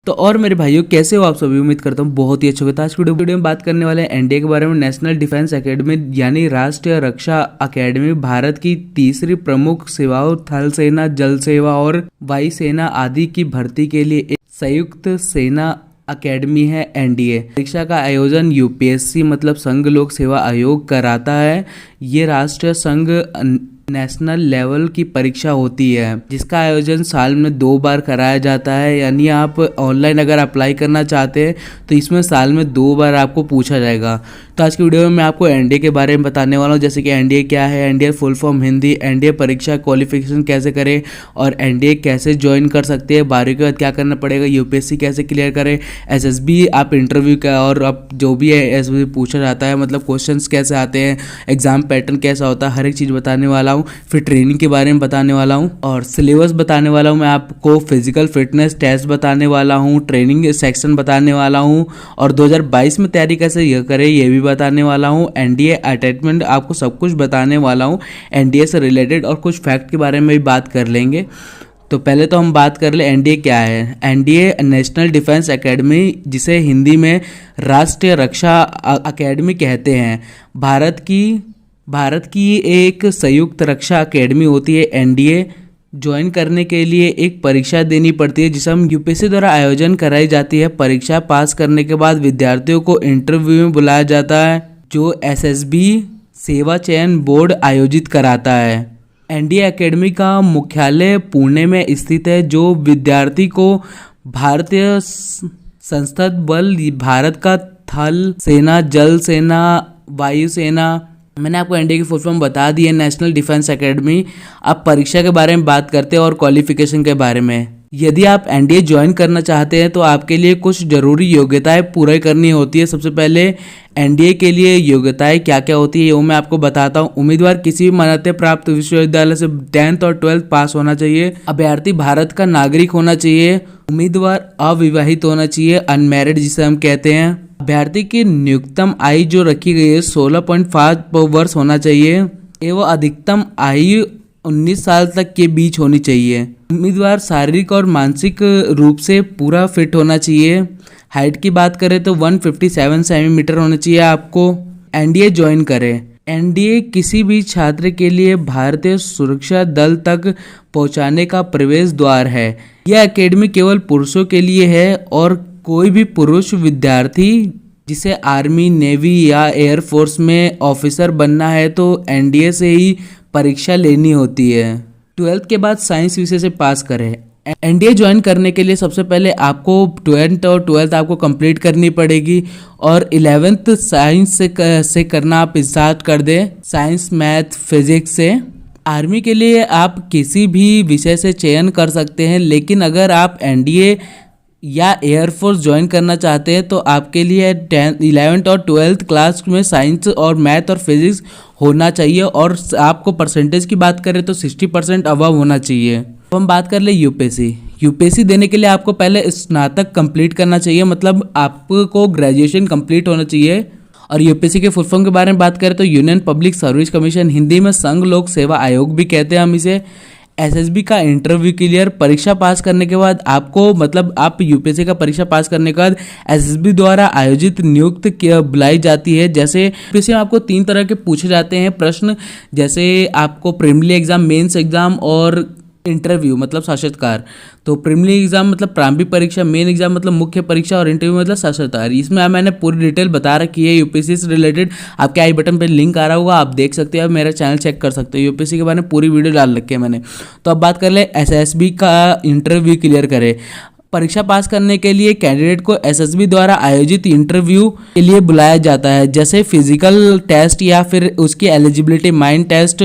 तो और मेरे भाइयों, कैसे हो आप सभी? उम्मीद करता हूँ बहुत ही अच्छे होगा। आज की वीडियो में बात करने वाले हैं एनडीए के बारे में। नेशनल डिफेंस एकेडमी यानी राष्ट्रीय रक्षा अकेडमी भारत की तीसरी प्रमुख सेवाओं थल सेना, जल सेवा और वायुसेना आदि की भर्ती के लिए एक संयुक्त सेना अकेडमी है। एनडीए परीक्षा का आयोजन यूपीएससी मतलब संघ लोक सेवा आयोग कराता है। ये राष्ट्रीय संघ नेशनल लेवल की परीक्षा होती है जिसका आयोजन साल में 2 बार कराया जाता है। यानी आप ऑनलाइन अगर अप्लाई करना चाहते हैं तो इसमें साल में 2 बार आपको पूछा जाएगा। तो आज की वीडियो में मैं आपको एनडीए के बारे में बताने वाला हूँ, जैसे कि एनडीए क्या है, NDA full form Hindi, NDA परीक्षा क्वालिफिकेशन कैसे करें और एनडीए कैसे ज्वाइन कर सकते हैं, 12वीं के बाद क्या करना पड़ेगा, यूपीएससी कैसे क्लियर करें, एसएसबी आप इंटरव्यू का और अब जो भी है एसएसबी पूछा जाता है, मतलब क्वेश्चंस कैसे आते हैं, एग्जाम पैटर्न कैसा होता है, हर एक चीज़ बताने वाला हूँ। फिर ट्रेनिंग के बारे में बताने वाला हूँ और सिलेबस बताने वाला हूँ। मैं आपको फिजिकल फिटनेस टेस्ट बताने वाला हूँ, ट्रेनिंग सेक्शन बताने वाला हूँ और 2022 में तैयारी कैसे यह करें ये भी बताने वाला हूँ। एनडीए अटैचमेंट आपको सब कुछ बताने वाला हूँ, एनडीए से रिलेटेड और कुछ फैक्ट के बारे में भी बात कर लेंगे। तो पहले तो हम बात कर ले एनडीए क्या है। एनडीए नेशनल डिफेंस एकेडमी, जिसे हिंदी में राष्ट्रीय रक्षा अकेडमी कहते हैं, भारत की एक संयुक्त रक्षा अकेडमी होती है। एनडीए ज्वाइन करने के लिए एक परीक्षा देनी पड़ती है जिसे हम यूपीएससी द्वारा आयोजन कराई जाती है। परीक्षा पास करने के बाद विद्यार्थियों को इंटरव्यू में बुलाया जाता है जो एसएसबी सेवा चयन बोर्ड आयोजित कराता है। एनडीए एकेडमी का मुख्यालय पुणे में स्थित है, जो विद्यार्थी को भारतीय सशस्त्र बल, भारत का थल सेना, जल सेना, वायुसेना, मैंने आपको एनडीए की फुल फॉर्म बता दी है, नेशनल डिफेंस एकेडमी। अब परीक्षा के बारे में बात करते हैं और क्वालिफिकेशन के बारे में। यदि आप एनडीए ज्वाइन करना चाहते हैं तो आपके लिए कुछ जरूरी योग्यताएं पूरी करनी होती है। सबसे पहले एनडीए के लिए योग्यताएं क्या क्या होती है वो मैं आपको बताता हूँ। उम्मीदवार किसी भी मान्यता प्राप्त विश्वविद्यालय से 10th और 12th पास होना चाहिए। अभ्यर्थी भारत का नागरिक होना चाहिए। उम्मीदवार अविवाहित होना चाहिए, अनमैरिड जिसे हम कहते हैं। अभ्यर्थी की न्यूनतम आयु जो रखी गई है 16.5 वर्ष होना चाहिए एवं अधिकतम आयु 19 साल तक के बीच होनी चाहिए। उम्मीदवार शारीरिक और मानसिक रूप से पूरा फिट होना चाहिए। हाइट की बात करें तो 157 सेंटीमीटर होना चाहिए आपको। एनडीए ज्वाइन करें। एनडीए किसी भी छात्र के लिए भारतीय सुरक्षा दल तक पहुंचाने का प्रवेश द्वार है। यह एकेडमी केवल पुरुषों के लिए है और कोई भी पुरुष विद्यार्थी जिसे आर्मी, नेवी या एयरफोर्स में ऑफिसर बनना है तो एनडीए से ही परीक्षा लेनी होती है। 12th के बाद साइंस विषय से पास करें। एनडीए ज्वाइन करने के लिए सबसे पहले आपको 10th और 12th आपको कंप्लीट करनी पड़ेगी और 11th साइंस से करना आप स्टार्ट कर दें, साइंस, मैथ, फिजिक्स से। आर्मी के लिए आप किसी भी विषय से चयन कर सकते हैं, लेकिन अगर आप एनडीए या एयरफोर्स ज्वाइन करना चाहते हैं तो आपके लिए 11th और 12th क्लास में साइंस और मैथ और फिजिक्स होना चाहिए और आपको परसेंटेज की बात करें तो 60% अबव होना चाहिए। अब हम बात कर ले यूपीएससी देने के लिए आपको पहले स्नातक कंप्लीट करना चाहिए, मतलब आपको ग्रेजुएशन कंप्लीट होना चाहिए। और यूपीएससी के फुल फॉर्म के बारे में बात करें तो union public service commission, Hindi में संघ लोक सेवा आयोग भी कहते हैं हम इसे। एसएसबी का इंटरव्यू क्लियर। परीक्षा पास करने के बाद आपको, मतलब आप यूपीएससी का परीक्षा पास करने के बाद एसएसबी द्वारा आयोजित नियुक्त बुलाई जाती है। जैसे यूपीएससी में आपको 3 तरह के पूछे जाते हैं प्रश्न, जैसे आपको प्रीलिमिनरी एग्जाम, मेंस एग्जाम और इंटरव्यू मतलब साक्षात्कार। तो प्रीलिमिनरी एग्जाम मतलब प्रारंभिक परीक्षा, मेन एग्जाम मतलब मुख्य परीक्षा और इंटरव्यू मतलब साक्षात्कार। इसमें मैंने पूरी डिटेल बता रखी है यूपीएससी से रिलेटेड। आपके आई बटन पे लिंक आ रहा होगा, आप देख सकते हैं, मेरा चैनल चेक कर सकते हो। यूपीएससी के बारे में पूरी वीडियो डाल रखी है मैंने। तो अब बात कर ले एसएसबी का इंटरव्यू क्लियर करे। परीक्षा पास करने के लिए कैंडिडेट को एसएसबी द्वारा आयोजित इंटरव्यू के लिए बुलाया जाता है, जैसे फिजिकल टेस्ट या फिर उसकी eligibility, mind test,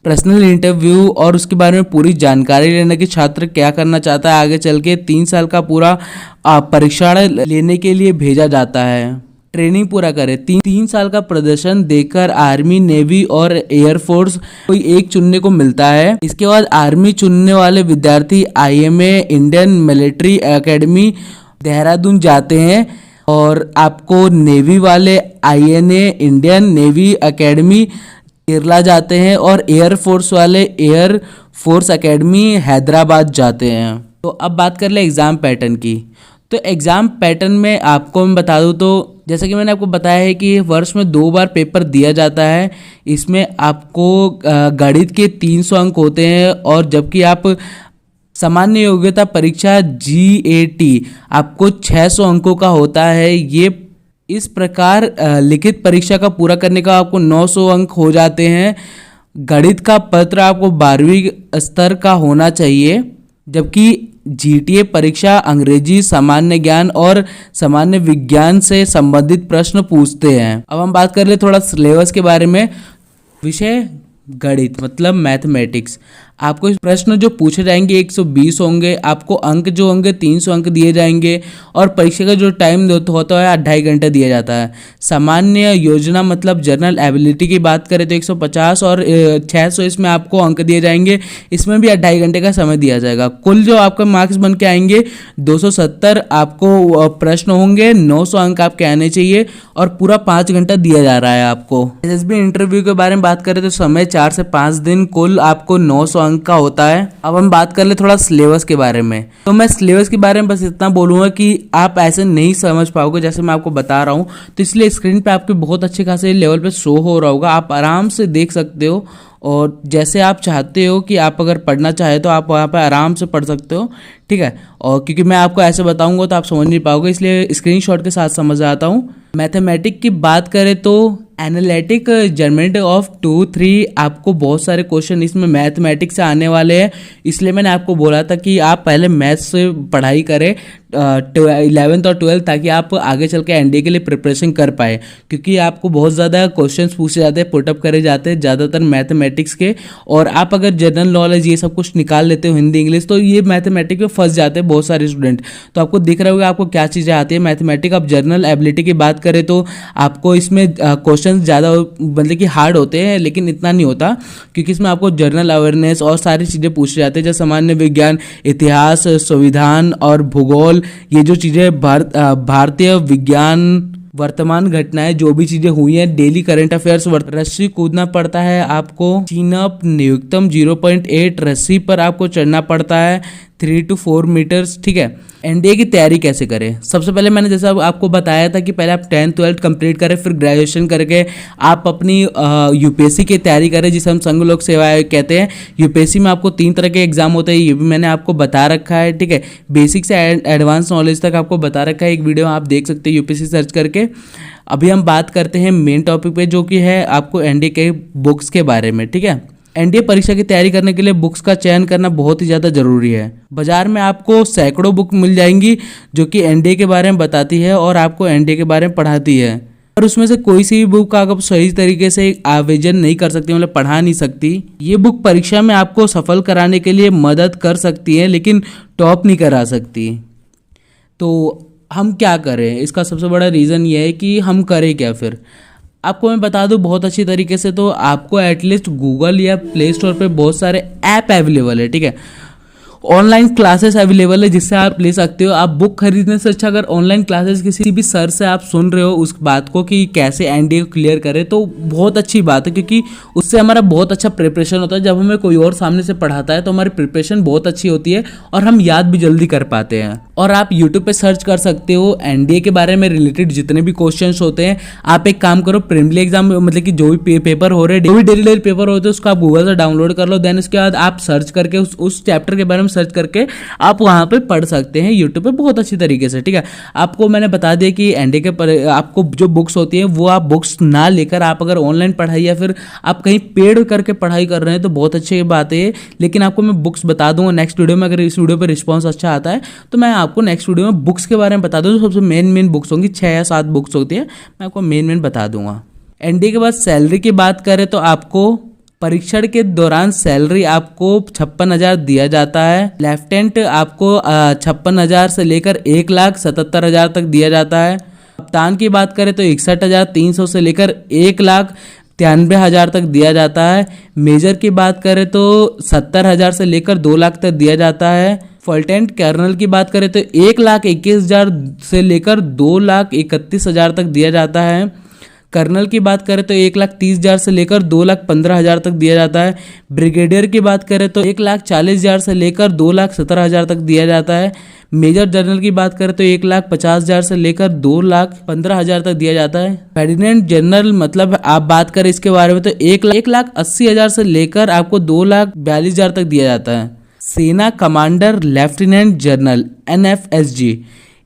personal interview और उसके बारे में पूरी जानकारी लेने की छात्र क्या करना चाहता है आगे चल के 3 साल का पूरा परीक्षण लेने के लिए भेजा जाता है। ट्रेनिंग पूरा करें। 3 साल का प्रदर्शन देकर आर्मी, नेवी और एयरफोर्स कोई एक चुनने को मिलता है। इसके बाद आर्मी चुनने वाले विद्यार्थी IMA, Indian military academy, Dehradun जाते हैं और आपको नेवी वाले INA, Indian navy academy, Kerala जाते हैं और एयरफोर्स वाले एयर फोर्स एकेडमी हैदराबाद जाते हैं। तो अब बात कर ले एग्ज़ाम पैटर्न की। तो एग्ज़ाम पैटर्न में आपको मैं बता दूं तो जैसा कि मैंने आपको बताया है कि वर्ष में 2 बार पेपर दिया जाता है। इसमें आपको गणित के 300 अंक होते हैं, और जबकि आप सामान्य योग्यता परीक्षा GAT आपको 600 अंकों का होता है। ये इस प्रकार लिखित परीक्षा का पूरा करने का आपको 900 अंक हो जाते हैं। गणित का पत्र आपको 12वीं स्तर का होना चाहिए, जबकि GTA परीक्षा अंग्रेजी, सामान्य ज्ञान और सामान्य विज्ञान से संबंधित प्रश्न पूछते हैं। अब हम बात कर ले थोड़ा सिलेबस के बारे में। विषय गणित मतलब मैथमेटिक्स। आपको इस प्रश्न जो पूछे जाएंगे 120 होंगे। आपको अंक जो होंगे 300 अंक दिए जाएंगे, और परीक्षा का जो टाइम होता है 2.5 घंटे दिया जाता है। सामान्य योजना मतलब जनरल एबिलिटी की बात करें तो 150 और 600 इसमें आपको अंक दिए जाएंगे। इसमें भी 2.5 घंटे का समय दिया जाएगा। कुल जो आपका मार्क्स बन के आएंगे 270 आपको प्रश्न होंगे, 900 अंक आपके आने चाहिए, और पूरा 5 घंटा दिया जा रहा है आपको। SSB इंटरव्यू के बारे में बात करें तो समय 4 से 5 दिन, कुल आपको 900 अंक का होता है। अब हम बात कर ले थोड़ा सिलेबस के बारे में। तो मैं सिलेबस के बारे में बस इतना बोलूंगा कि आप ऐसे नहीं समझ पाओगे जैसे मैं आपको बता रहा हूं, तो इसलिए स्क्रीन पे आपके बहुत अच्छे खासे लेवल पे शो हो रहा होगा, आप आराम से देख सकते हो, और जैसे आप चाहते हो कि आप अगर पढ़ना चाहे तो आप वहाँ पे आराम से पढ़ सकते हो, ठीक है। और क्योंकि मैं आपको ऐसे बताऊंगा तो आप समझ नहीं पाओगे, इसलिए स्क्रीनशॉट के साथ समझ आता हूँ। मैथमेटिक की बात करें तो एनालिटिक जर्मेंट ऑफ 2-3 आपको बहुत सारे क्वेश्चन इसमें मैथमेटिक्स से आने वाले हैं, इसलिए मैंने आपको बोला था कि आप पहले मैथ्स से पढ़ाई करें 11th और 12th, ताकि आप आगे चल के NDA के लिए प्रिपरेशन कर पाए, क्योंकि आपको बहुत ज़्यादा क्वेश्चंस पूछे जाते हैं, पुटअप करे जाते हैं ज़्यादातर मैथमेटिक्स के, और आप अगर जनरल नॉलेज ये सब कुछ निकाल लेते हो हिंदी इंग्लिश, तो ये मैथमेटिक्स में फंस जाते हैं बहुत सारे स्टूडेंट। तो आपको दिख रहा होगा आपको क्या चीज़ें आती है मैथमेटिक्स। अब जनरल एबिलिटी की बात करें तो आपको इसमें क्वेश्चन ज़्यादा मतलब कि हार्ड होते हैं, लेकिन इतना नहीं होता, क्योंकि इसमें आपको जनरल अवेयरनेस और सारी चीज़ें पूछे जाते हैं, जैसे सामान्य विज्ञान, इतिहास, संविधान और भूगोल। ये जो चीज़ें भारतीय विज्ञान, वर्तमान घटनाएं, जो भी चीजें हुई हैं, डेली करंट अफेयर्स, रस्सी कूदना पड़ता है आपको, चिनअप न्यूनतम 0.8 रस्सी पर आपको चढ़ना पड़ता है, 3 to 4 मीटर्स, ठीक है। NDA की तैयारी कैसे करें? सबसे पहले मैंने जैसा आपको बताया था कि पहले आप 10th 12th कंप्लीट करें, फिर ग्रेजुएशन करके आप अपनी UPSC की तैयारी करें, जिसे हम संघ लोक सेवा आयोग कहते हैं। UPSC में आपको 3 तरह के एग्जाम होते हैं, ये भी मैंने आपको बता रखा है, ठीक है। बेसिक से एडवांस नॉलेज तक आपको बता रखा है, एक वीडियो आप देख सकते हैं UPSC सर्च करके। अभी हम बात करते हैं मेन टॉपिक पे, जो कि है आपको NDA के बुक्स के बारे में, ठीक है। NDA परीक्षा की तैयारी करने के लिए बुक्स का चयन करना बहुत ही ज़्यादा ज़रूरी है। बाजार में आपको सैकड़ों बुक मिल जाएंगी जो कि NDA के बारे में बताती है और आपको NDA के बारे में पढ़ाती है, और उसमें से कोई सी भी बुक आप सही तरीके से आवेदन नहीं कर सकती, मतलब पढ़ा नहीं सकती। ये बुक परीक्षा में आपको सफल कराने के लिए मदद कर सकती है, लेकिन टॉप नहीं करा सकती। तो हम क्या करें? इसका सबसे बड़ा रीज़न ये है कि हम करें क्या फिर। आपको मैं बता दूं बहुत अच्छी तरीके से, तो आपको एटलीस्ट गूगल या प्ले स्टोर पे बहुत सारे ऐप अवेलेबल है, ठीक है। ऑनलाइन क्लासेस अवेलेबल है जिससे आप ले सकते हो। आप बुक खरीदने से अच्छा अगर ऑनलाइन क्लासेस किसी भी सर से आप सुन रहे हो उस बात को कि कैसे NDA को क्लियर करें, तो बहुत अच्छी बात है, क्योंकि उससे हमारा बहुत अच्छा प्रिपरेशन होता है। जब हमें कोई और सामने से पढ़ाता है तो हमारी प्रिपरेशन बहुत अच्छी होती है और हम याद भी जल्दी कर पाते हैं। और आप यूट्यूब पे सर्च कर सकते हो NDA के बारे में रिलेटेड जितने भी क्वेश्चंस होते हैं। आप एक काम करो, प्रीलिमिनरी एग्जाम मतलब कि जो भी पेपर हो रहे हैं, जो भी डेली पेपर होते हैं, उसको आप गूगल से डाउनलोड कर लो। देन उसके बाद आप सर्च करके उस चैप्टर के बारे में सर्च करके आप वहां पे पढ़ सकते हैं यूट्यूब पे बहुत अच्छी तरीके से, ठीक है। आपको मैंने बता दिया कि NDA के आपको जो बुक्स होती हैं वो आप बुक्स ना लेकर आप अगर ऑनलाइन पढ़ाई या फिर आप कहीं पेड करके पढ़ाई कर रहे हैं तो बहुत अच्छी बात है। लेकिन आपको मैं बुक्स बता दूंगा नेक्स्ट वीडियो में। अगर इस वीडियो पर रिस्पॉन्स अच्छा आता है तो मैं आपको नेक्स्ट वीडियो में बुक्स के बारे में बता दूँ। सबसे मेन बुक्स होंगी, 6 या 7 बुक्स होती है, मैं आपको मेन बता दूंगा। NDA के बाद सैलरी की बात करें तो आपको परीक्षण के दौरान सैलरी आपको 56,000 दिया जाता है। लेफ्टिनेंट आपको 56,000 से लेकर 1,77,000 तक दिया जाता है। कप्तान की बात करें तो 61,300 से लेकर 1,93,000 तक दिया जाता है। मेजर की बात करें तो 70,000 से लेकर 2 लाख तक दिया जाता है। फुलटेंट कर्नल की बात करें तो 1,21,000 से लेकर 2,31,000 तक दिया जाता है। कर्नल की बात करें तो 1,30,000 से लेकर 2,15,000 तक दिया जाता है। ब्रिगेडियर की बात करें तो 1,40,000 से लेकर 2,17,000 तक दिया जाता है। मेजर जनरल की बात करें तो 1,50,000 से लेकर 2,15,000 तक दिया जाता है। फेर्डिनेंट जनरल मतलब आप बात करें इसके बारे में तो 1,80,000 से लेकर आपको 2,42,000 तक दिया जाता है। सेना कमांडर लेफ्टिनेंट जनरल NFSG,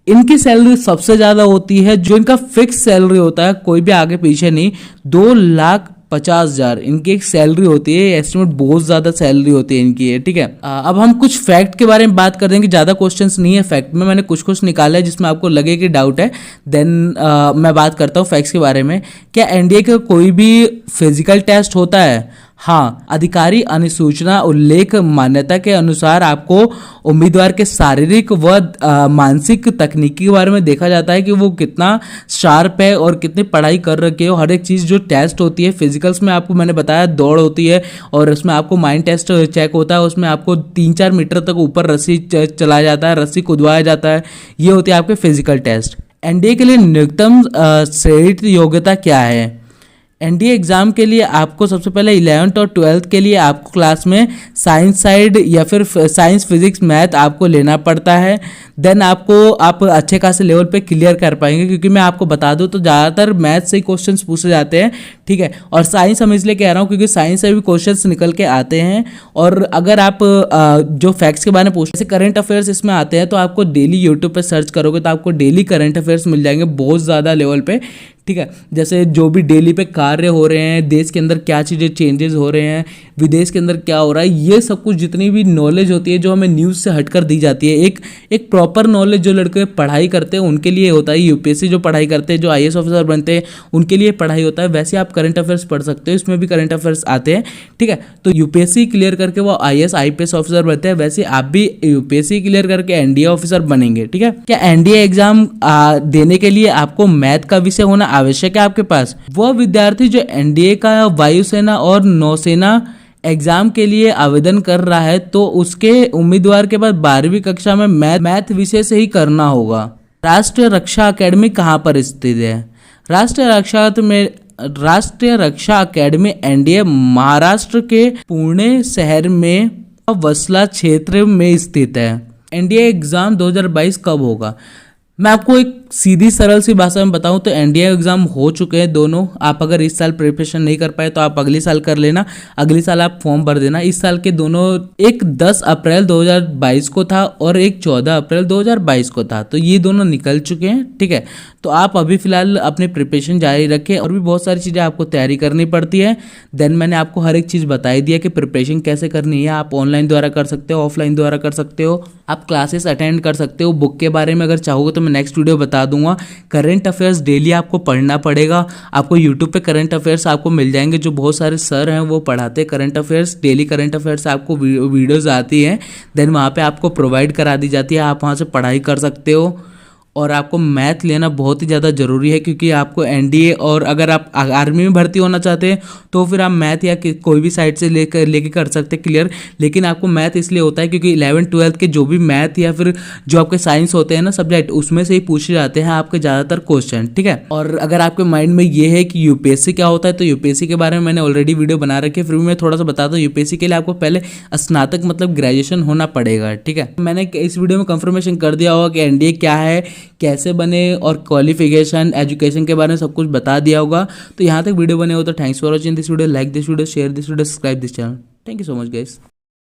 इनकी सैलरी सबसे ज्यादा होती है। जो इनका फिक्स सैलरी होता है, कोई भी आगे पीछे नहीं, 2,50,000 इनकी एक सैलरी होती है। एस्टिमेट बहुत ज्यादा सैलरी होती है इनकी है, ठीक है। अब हम कुछ फैक्ट के बारे में बात कर देंगे, ज्यादा क्वेश्चंस नहीं है फैक्ट में, मैंने कुछ निकाला है जिसमें आपको लगे कि डाउट है, देन मैं बात करता हूँ फैक्ट्स के बारे में। क्या एनडीए का कोई भी फिजिकल टेस्ट होता है? हाँ, अधिकारी अनुसूचना उल्लेख मान्यता के अनुसार आपको उम्मीदवार के शारीरिक व मानसिक तकनीकी के बारे में देखा जाता है कि वो कितना शार्प है और कितनी पढ़ाई कर रखे हो। हर एक चीज़ जो टेस्ट होती है फिजिकल्स में, आपको मैंने बताया दौड़ होती है और उसमें आपको माइंड टेस्ट चेक होता है। उसमें आपको 3-4 मीटर तक ऊपर रस्सी चलाया जाता है, रस्सी कूदवाया जाता है। ये होती है आपके फिजिकल टेस्ट। एनडीए के लिए न्यूनतम श्रेणित योग्यता क्या है? एनडीए एग्जाम के लिए आपको सबसे पहले 11th और 12th के लिए आपको क्लास में साइंस साइड या फिर साइंस फिजिक्स मैथ आपको लेना पड़ता है। देन आप अच्छे खासे लेवल पे क्लियर कर पाएंगे, क्योंकि मैं आपको बता दूं तो ज़्यादातर मैथ से ही क्वेश्चंस पूछे जाते हैं, ठीक है। और साइंस हम इसलिए कह रहा हूँ क्योंकि साइंस से भी क्वेश्चंस निकल के आते हैं। और अगर आप जो फैक्ट्स के बारे में पूछ, जैसे करंट अफेयर्स इसमें आते हैं, तो आपको डेली यूट्यूब पे सर्च करोगे तो आपको डेली करंट अफेयर्स मिल जाएंगे बहुत ज़्यादा लेवल पे, ठीक है। जैसे जो भी डेली पे कार्य हो रहे हैं, देश के अंदर क्या चीज़ें चेंजेस हो रहे हैं, विदेश के अंदर क्या हो रहा है, ये सब कुछ जितनी भी नॉलेज होती है जो हमें न्यूज़ से हटकर दी जाती है, एक प्रॉपर नॉलेज जो लड़के पढ़ाई करते हैं उनके लिए होता है। यूपीएससी जो पढ़ाई करते हैं, जो आईएएस ऑफिसर बनते हैं, उनके लिए पढ़ाई होता है। वैसे आप करंट अफेयर्स पढ़ सकते हो, इसमें भी करंट अफेयर्स आते हैं, ठीक है। तो यूपीएससी क्लियर करके वो आईएएस आईपीएस ऑफिसर बनते हैं, वैसे आप भी यूपीएससी क्लियर करके एनडीए ऑफिसर बनेंगे, ठीक है। क्या एनडीए एग्जाम देने के लिए आपको मैथ का विषय होना आवश्यक है आपके पास? वह विद्यार्थी जो एनडीए का वायुसेना और नौसेना एग्जाम के लिए आवेदन कर रहा है, तो उसके उम्मीदवार के पास 12वीं कक्षा में मैथ विषय से ही करना होगा। राष्ट्रीय रक्षा अकेडमी कहाँ पर स्थित है? राष्ट्रीय रक्षा अकेडमी एनडीए महाराष्ट्र के पुणे शहर में वसला क्षेत्र में स्थित है। एनडीए एग्जाम 2022 कब होगा? मैं आपको एक सीधी सरल सी भाषा में बताऊं तो एनडीए एग्जाम हो चुके हैं दोनों। आप अगर इस साल प्रिपरेशन नहीं कर पाए तो आप अगले साल कर लेना, अगले साल आप फॉर्म भर देना। इस साल के दोनों, एक 10 अप्रैल 2022 को था और एक 14 अप्रैल 2022 को था, तो ये दोनों निकल चुके हैं, ठीक है। तो आप अभी फिलहाल अपनी प्रिपरेशन जारी रखें, और भी बहुत सारी चीज़ें आपको तैयारी करनी पड़ती है। देन मैंने आपको हर एक चीज़ बताई दिया कि प्रिपरेशन कैसे करनी है। आप ऑनलाइन द्वारा कर सकते हो, ऑफलाइन द्वारा कर सकते हो, आप क्लासेस अटेंड कर सकते हो। बुक के बारे में अगर चाहोगे तो मैं नेक्स्ट वीडियो बता दूंगा। करंट अफेयर्स डेली आपको पढ़ना पड़ेगा। आपको यूट्यूब पे करंट अफेयर्स आपको मिल जाएंगे, जो बहुत सारे सर हैं वो पढ़ाते हैं current affairs. Daily current affairs आपको वीडियोज़ आती हैं, देन वहाँ पे आपको प्रोवाइड करा दी जाती है, आप वहाँ से पढ़ाई कर सकते हो। और आपको मैथ लेना बहुत ही ज़्यादा ज़रूरी है, क्योंकि आपको एनडीए और अगर आप आर्मी में भर्ती होना चाहते हैं तो फिर आप मैथ या कोई भी साइड से लेके कर सकते हैं क्लियर। लेकिन आपको मैथ इसलिए होता है क्योंकि 11th-12th के जो भी मैथ या फिर जो आपके साइंस होते हैं ना सब्जेक्ट, उसमें से ही पूछे जाते हैं आपके ज़्यादातर क्वेश्चन, ठीक है। और अगर आपके माइंड में ये है कि यूपीएससी क्या होता है, तो यूपीएससी के बारे में मैंने ऑलरेडी वीडियो बना रखी है, फिर भी मैं थोड़ा सा बता दूँ। यूपीएससी के लिए आपको पहले स्नातक मतलब ग्रेजुएशन होना पड़ेगा, ठीक है। मैंने इस वीडियो में कंफर्मेशन कर दिया होगा कि एनडीए क्या है, कैसे बने, और क्वालिफिकेशन एजुकेशन के बारे में सब कुछ बता दिया होगा। तो यहाँ तक वीडियो बने हो तो thanks for watching this video, like this video, share this video, subscribe this channel. Thank you so much guys.